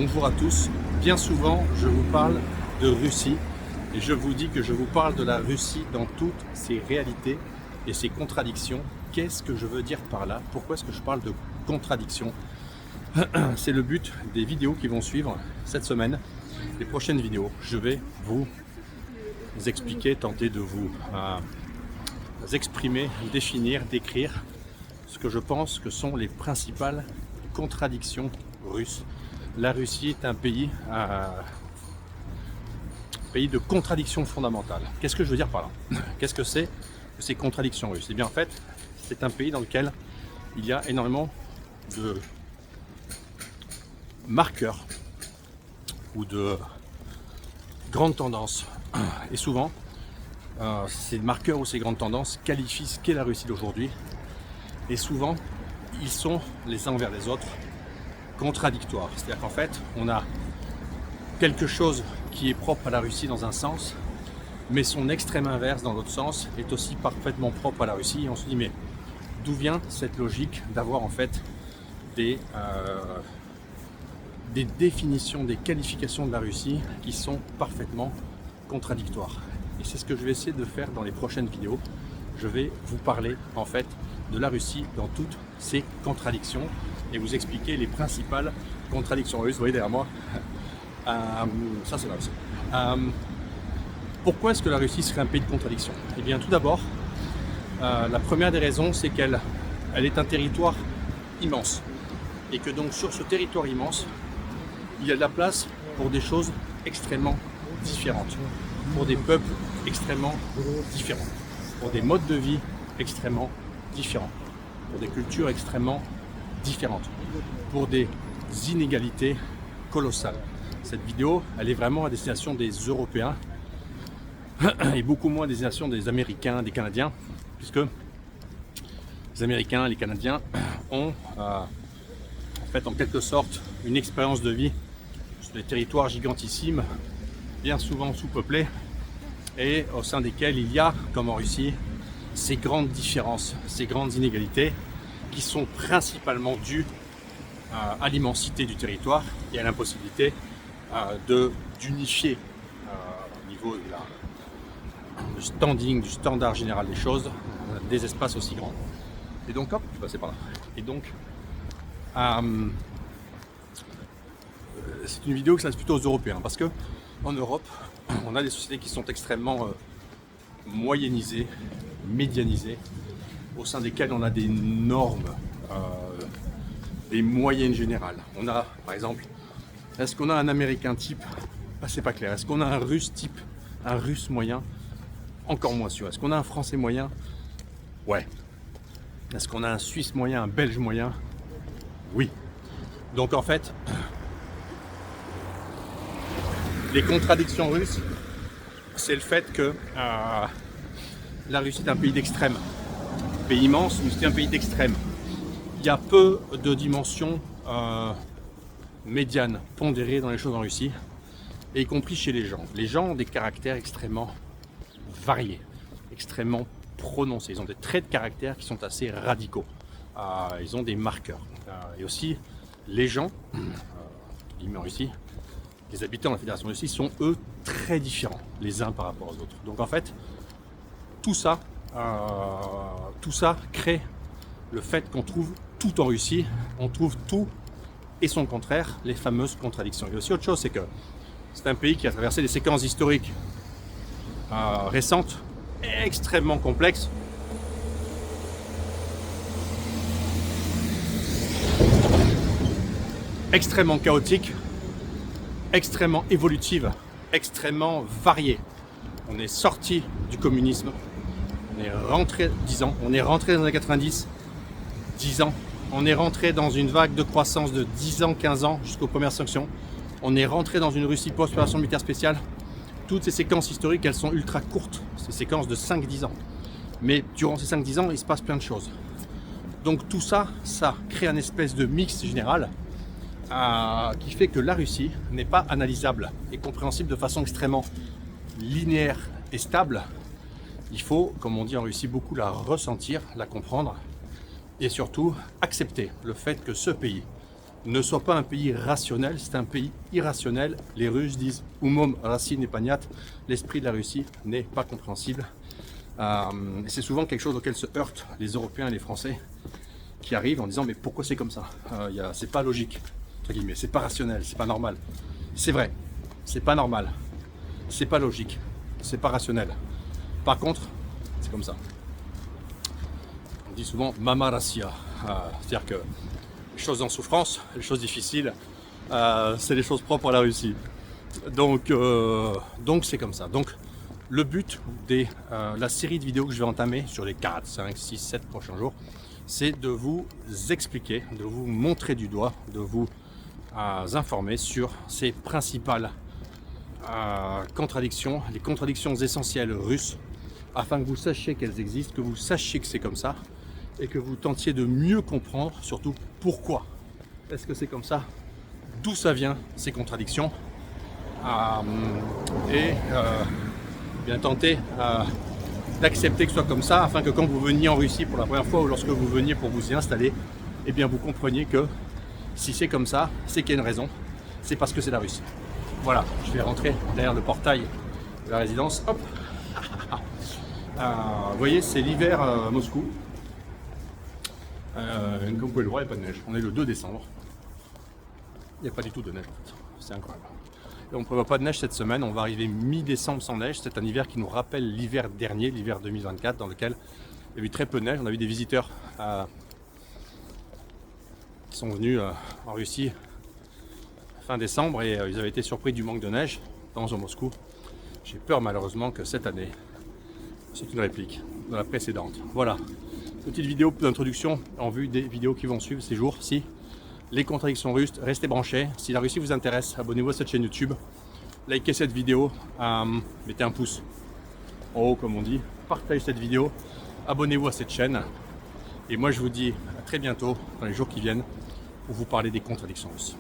Bonjour à tous. Bien souvent, je vous parle de Russie et je vous dis que je vous parle de la Russie dans toutes ses réalités et ses contradictions. Qu'est-ce que je veux dire par là? Pourquoi est-ce que je parle de contradictions? C'est le but des vidéos qui vont suivre cette semaine, les prochaines vidéos. Je vais vous expliquer, tenter de vous exprimer, définir, décrire ce que je pense que sont les principales contradictions russes. La Russie est un pays de contradictions fondamentales. Qu'est-ce que je veux dire par là? Qu'est-ce que c'est que ces contradictions russes? Eh bien en fait, c'est un pays dans lequel il y a énormément de marqueurs ou de grandes tendances. Et souvent, ces marqueurs ou ces grandes tendances qualifient ce qu'est la Russie d'aujourd'hui. Et souvent, ils sont les uns envers les autres contradictoires. C'est-à-dire qu'en fait, on a quelque chose qui est propre à la Russie dans un sens, mais son extrême inverse dans l'autre sens est aussi parfaitement propre à la Russie. Et on se dit, mais d'où vient cette logique d'avoir en fait des définitions, des qualifications de la Russie qui sont parfaitement contradictoires? Et c'est ce que je vais essayer de faire dans les prochaines vidéos. Je vais vous parler en fait de la Russie dans toutes ses contradictions et vous expliquer les principales contradictions russes. Vous voyez derrière moi, ça c'est la Russie. Pourquoi est-ce que la Russie serait un pays de contradictions? Eh bien tout d'abord, la première des raisons, c'est qu'elle est un territoire immense et que donc sur ce territoire immense, il y a de la place pour des choses extrêmement différentes, pour des peuples extrêmement différents, pour des modes de vie extrêmement différents, pour des cultures extrêmement différentes, pour des inégalités colossales. Cette vidéo, elle est vraiment à destination des Européens et beaucoup moins à destination des Américains, des Canadiens, puisque les Américains, les Canadiens ont en fait en quelque sorte une expérience de vie sur des territoires gigantissimes, bien souvent sous-peuplés, et au sein desquels il y a, comme en Russie, ces grandes différences, ces grandes inégalités qui sont principalement dues à l'immensité du territoire et à l'impossibilité d'unifier au niveau du standing, du standard général des choses, des espaces aussi grands. Et donc hop, je vais passer par là. Et donc c'est une vidéo qui s'adresse plutôt aux Européens parce que en Europe, on a des sociétés qui sont extrêmement moyennisées, médianisées, au sein desquelles on a des normes, des moyennes générales. On a, par exemple, est-ce qu'on a un Américain type? C'est pas clair. Est-ce qu'on a un Russe type? Un Russe moyen? Encore moins sûr. Est-ce qu'on a un Français moyen? Ouais. Est-ce qu'on a un Suisse moyen, un Belge moyen? Oui. Donc en fait, les contradictions russes, c'est le fait que la Russie est un pays d'extrême. Pays immense, mais c'est un pays d'extrême. Il y a peu de dimensions médianes, pondérées dans les choses en Russie, et y compris chez les gens. Les gens ont des caractères extrêmement variés, extrêmement prononcés. Ils ont des traits de caractère qui sont assez radicaux. Ils ont des marqueurs. Et aussi, les gens, en Russie, les habitants de la Fédération de Russie sont eux très différents les uns par rapport aux autres. Donc en fait, tout ça crée le fait qu'on trouve tout en Russie, on trouve tout et son contraire, les fameuses contradictions. Il y a aussi autre chose, c'est que c'est un pays qui a traversé des séquences historiques récentes, extrêmement complexes, extrêmement chaotiques, extrêmement évolutive, extrêmement variée. On est sorti du communisme, on est rentré 10 ans, on est rentré dans les années 90, 10 ans, on est rentré dans une vague de croissance de 10 ans, 15 ans jusqu'aux premières sanctions, on est rentré dans une Russie post-opération militaire spéciale. Toutes ces séquences historiques, elles sont ultra courtes, ces séquences de 5-10 ans. Mais durant ces 5-10 ans, il se passe plein de choses. Donc tout ça, ça crée un espèce de mix général qui fait que la Russie n'est pas analysable et compréhensible de façon extrêmement linéaire et stable. Il faut, comme on dit en Russie, beaucoup la ressentir, la comprendre et surtout accepter le fait que ce pays ne soit pas un pays rationnel, c'est un pays irrationnel. Les Russes disent « Umom Rassi Nepanyat », l'esprit de la Russie n'est pas compréhensible. Et c'est souvent quelque chose auquel se heurtent les Européens et les Français qui arrivent en disant « Mais pourquoi c'est comme ça c'est pas logique, entre guillemets, c'est pas rationnel, c'est pas normal. » C'est vrai, c'est pas normal, c'est pas logique, c'est pas rationnel. Par contre, c'est comme ça. On dit souvent « Mama Rassia », c'est-à-dire que les choses en souffrance, les choses difficiles, c'est les choses propres à la Russie. Donc c'est comme ça. Donc le but de la série de vidéos que je vais entamer sur les 4, 5, 6, 7 prochains jours, c'est de vous expliquer, de vous montrer du doigt, de vous informer sur ces principales contradictions, les contradictions essentielles russes, afin que vous sachiez qu'elles existent, que vous sachiez que c'est comme ça, et que vous tentiez de mieux comprendre, surtout pourquoi est-ce que c'est comme ça, d'où ça vient ces contradictions, et bien tenter d'accepter que ce soit comme ça, afin que quand vous veniez en Russie pour la première fois ou lorsque vous veniez pour vous y installer, eh bien vous compreniez que si c'est comme ça, c'est qu'il y a une raison, c'est parce que c'est la Russie. Voilà, je vais rentrer derrière le portail de la résidence. Hop. Vous voyez, c'est l'hiver à Moscou. Comme vous pouvez le voir, il n'y a pas de neige. On est le 2 décembre. Il n'y a pas du tout de neige en fait. C'est incroyable. Et on ne prévoit pas de neige cette semaine. On va arriver mi-décembre sans neige. C'est un hiver qui nous rappelle l'hiver dernier, l'hiver 2024, dans lequel il y a eu très peu de neige. On a vu des visiteurs qui sont venus en Russie fin décembre et ils avaient été surpris du manque de neige dans Moscou. J'ai peur malheureusement que cette année, c'est une réplique de la précédente. Voilà. Petite vidéo d'introduction en vue des vidéos qui vont suivre ces jours-ci. Les contradictions russes, restez branchés. Si la Russie vous intéresse, abonnez-vous à cette chaîne YouTube. Likez cette vidéo, mettez un pouce en haut comme on dit. Partagez cette vidéo, abonnez-vous à cette chaîne. Et moi je vous dis à très bientôt, dans les jours qui viennent, pour vous parler des contradictions russes.